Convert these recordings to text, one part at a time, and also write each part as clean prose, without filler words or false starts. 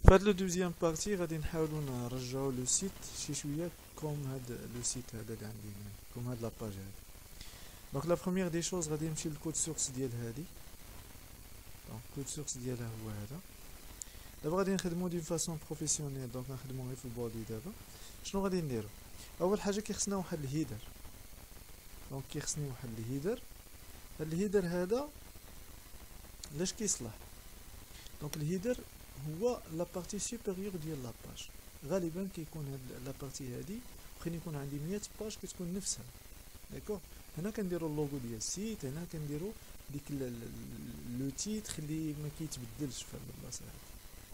فهاد لو دوزيام بارتي غادي نحاولو نرجعو لو سيت شي شويه كوم هاد لو سيت هذا اللي عندي هنا، كوم هاد لاباج هادي. دونك لا بروميير دي شوز غادي نمشي للكود سورس ديال هادي. دونك كود سورس ديالها هو هذا. دابا غادي نخدمو دون فاسون بروفيسيونيل، دونك نخدمو غير في البودي. دابا شنو غادي نديرو؟ اول حاجه كيخصنا واحد الهيدر. دونك كيخصني واحد الهيدر. هاد الهيدر هذا لاش كيصلح؟ دونك الهيدر هو لا بارتي سوبيريور ديال لاباج. غالبا كيكون هاد لا بارتي هادي واخا يكون عندي 100 باج كتكون نفسها. داكوغ، هنا كنديرو اللوغو ديال السيت، هنا كنديرو ديك لو تيتر اللي ما كيتبدلش في هاد البلاصه هادي،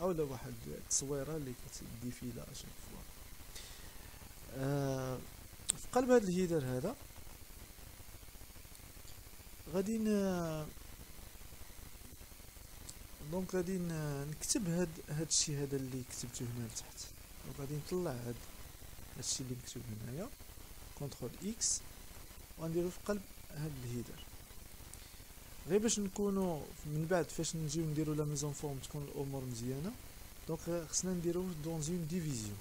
اولا واحد التصويره اللي كتديفيلا اشاك فوا. في قلب هاد الهيدر هذا غادي دونك غادي نكتب هاد الشيء هذا اللي كتبته هنا لتحت. دونك غادي نطلع هاد الشيء اللي مكتوب هنايا، كونترول اكس، وغنديرو في قلب هاد الهيدر. غير باش نكونوا من بعد فاش نجيو نديرو لا ميزون فورم تكون الامور مزيانه. دونك خصنا نديرو دون اون ديفيزيون.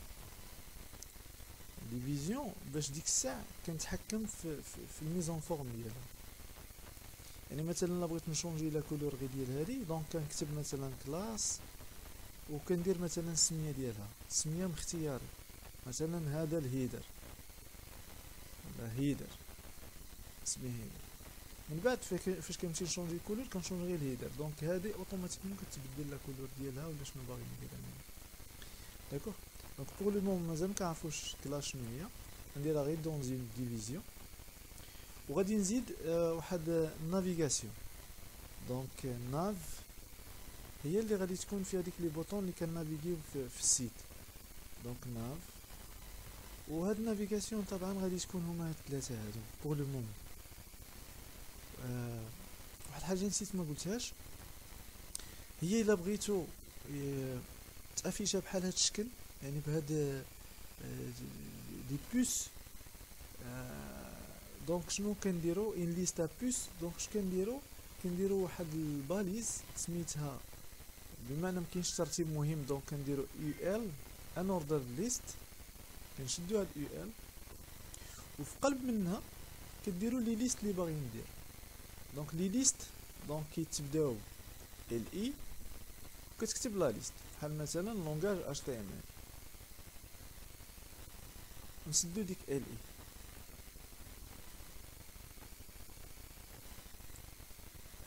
ديفيزيون باش ديك الساعه كنتحكم في الميزون فورم ديالها. يعني مثلا الا بغيت نشونجي لا كولور غير ديال هادي، دونك كنكتب مثلا كلاس وكندير مثلا السميه ديالها، سميه اختياري، مثلا هذا الهيدر، هذا هيدر، اسمه هيدر. من بعد فاش كنمشي نشونجي كولور كنشونجي غير الهيدر. دونك هادي اوتوماتيكمون كتبدل لا كولور ديالها ولا شنو باغي ندير انا. داكوغ، دونك بور لو مومون مازال مكنعرفوش كلاس شنو هي، نديرها غير دون اون ديفيزيون. وغادي نزيد واحد نافيغاسيون. دونك ناف هي اللي غادي تكون في هذيك لي بوطون اللي كنافيغيو في السيت. دونك ناف، وهاد النافيغاسيون طبعا غادي تكون هما هاد الثلاثه هادو بور لو مومون. واحد الحاجه نسيت ما قلتهاش، هي الا بغيتو تافيشا بحال هاد الشكل، يعني بهاد دي بوس. دونك شنو كنديرو ان ليستا بوس. دونك اش كنديرو واحد الباليز سميتها، بما ان مكاينش ترتيب مهم، دونك كنديرو يو ال ان اوردر ليست. كنشدو هاد يو ال، وفي قلب منها كديروا لي ليست اللي باغي ندير. دونك لي ليست دونك كيتبداو ال اي، كتكتب لا ليست بحال مثلا لونغاج اش تي ام ال. نسدو ديك ال اي.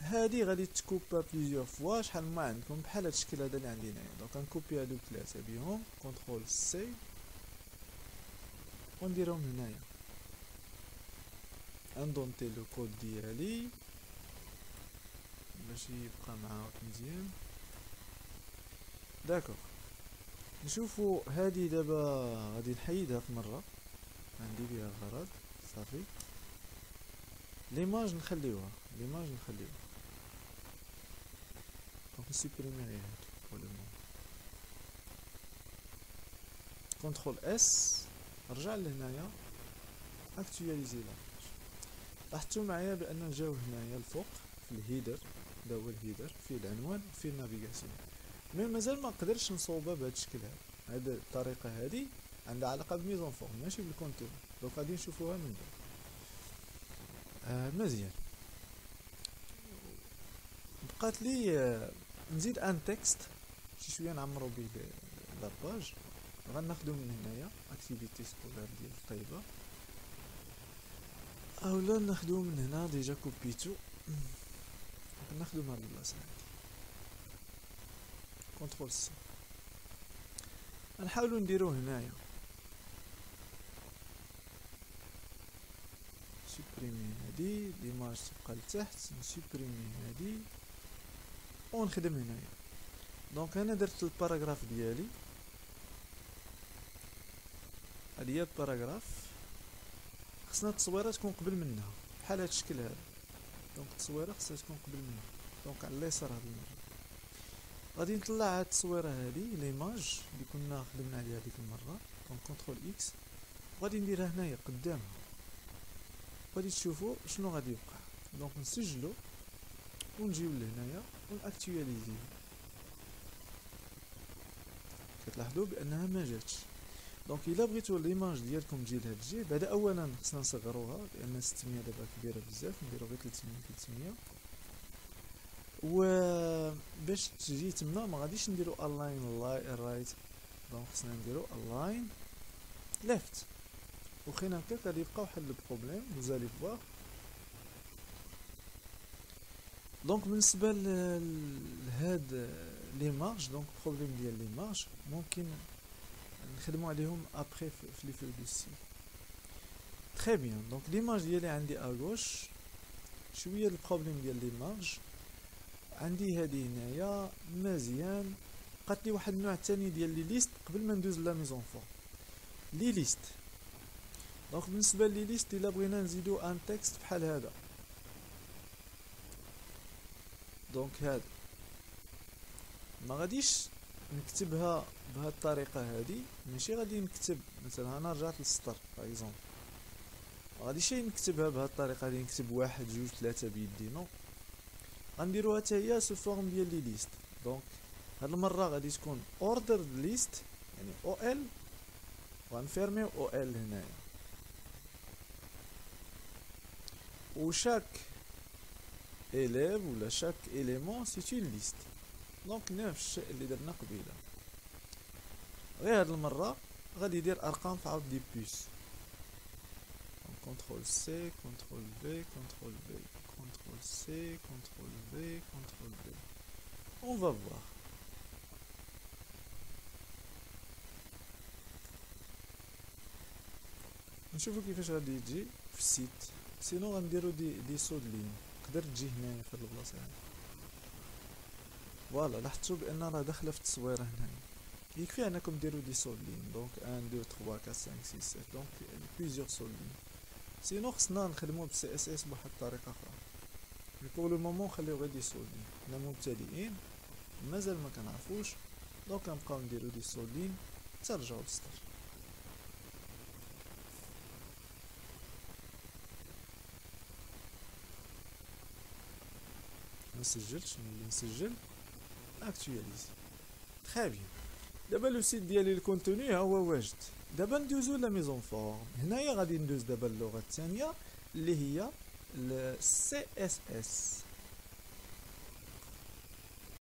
هادي غادي تكوبا بليزيور فوا شحال ما عندكم بحال هاد الشكل هذا اللي عندي هنايا. دونك غنكوبي هادو ثلاثه بهم، كونترول سي، ونديرهم هنايا. غندونتي لو كود ديالي باش يبقى معاك مزيان. داكوغ، نشوفو هادي دابا غادي نحيدها في مره، عندي بها غرض صافي. ليماج نخليوها، ليماج نخليوها. دونك نسوبريمي غير هادو بور لو مومون. كونترول اس، رجع لهنايا، اكتواليزي لاباج. لاحظتوا معايا بان جاو هنايا الفوق في الهيدر، هذا هو الهيدر فيه العنوان وفيه النافيغاسيون. مي مازال ما نقدرش نصوبها بهذا الشكل هذا. هذه الطريقه هذه عندها علاقه بميزون فورم ماشي بالكونتور. دونك غادي نشوفوها من بعد. مزيان. بقات لي نزيد ان تكست شي شويه نعمرو به لاباج. غناخدو من هنايا اكتيفيتي سكولار ديال طيبه، اولا ناخدو من هنا ديجا كوبيتو، ناخدو من هاد البلاصه هادي، كونترول سي. غنحاولو نديرو هنايا سوبريمي هادي، ليماج تبقى لتحت، نسوبريمي هادي ونخدم هنايا. دونك انا درت الباراغراف ديالي، هادي هي الباراغراف. خصنا التصويره تكون قبل منها بحال هاد الشكل هذا. دونك التصويره خصها تكون قبل منها. دونك على اليسار هاد المره غادي نطلع هاد التصويره هادي ليماج اللي كنا خدمنا عليها ديك المره. دونك كونترول اكس، وغادي نديرها هنايا قدامها. غادي تشوفوا شنو غادي يوقع. دونك نسجلو ونجيو لهنايا ونأكتواليزيه. كتلاحظوا بانها ما جاتش. دونك الا بغيتو ليماج ديالكم تجي لهاد الجهه، بعدا اولا خصنا نصغروها لان 600 دابا كبيره بزاف، نديرو غير 300. و باش تجي تما ما غاديش نديرو الاين رايت، دونك خصنا نديرو الاين ليفت. وخين هكاك غادي يبقى واحد البروبليم وزالي فواغ. دونك بالنسبه لهاد لي مارج، دونك البروبليم ديال لي مارج ممكن نخدموا عليهم ابري في لي فيو دو سي. تري بيان. دونك ليماج ديالي عندي اغوش شويه. البروبليم ديال لي مارج عندي هذه هنايا مزيان. بقات لي واحد النوع ثاني ديال لي ليست قبل ما ندوز لا ميزون فور لي ليست. دونك بالنسبه لي ليست الا بغينا نزيدو ان تكست بحال هذا، دونك هذا ما غاديش نكتبها بهذه الطريقه هذه. ماشي غادي نكتب مثلا انا رجعت للسطر باغ اكزومبل، ما غاديش نكتبها بهذه الطريقه، غادي نكتب 1 2 3 بيدي. نو، غنديروها حتى هي سو فورم ديال لي ليست. دونك هاد المره غادي تكون اوردر ليست، يعني او ال، وغنفيرميو او ال هنايا، وشاك élève ولا شاك élément c'est une liste. دونك نفس الشيء اللي درنا قبيله، غير هاد المره غادي يدير ارقام في عرض دي بوس. كونترول سي كونترول في كونترول في كونترول سي كونترول في كونترول في. on va voir. نشوفو كيفاش غادي تجي في السيت. سينو غنديرو دي سود لين، تقدر تجي هنايا في هاد البلاصه هادي. فوالا لاحظتوا بان راه داخله في التصويره هنايا. يكفي انكم ديروا دي سول لين. دونك 1 2 3 4 5 6 7، دونك بليزيور سول لين. سينو خصنا نخدمو بالسي اس اس بواحد الطريقه اخرى. مي بور لو مومون خليو غير دي سول لين. حنا مبتدئين مازال ما كنعرفوش، دونك غنبقاو نديرو دي سول لين حتى نرجعو للسطر. منسجلش، نولي نسجل اكتواليزي. تري بيان. دابا لو سيت ديالي الكونتوني ها هو واجد. دابا ندوزو لا ميزون فورم. هنايا غادي ندوز دابا اللغه الثانيه اللي هي السي اس اس.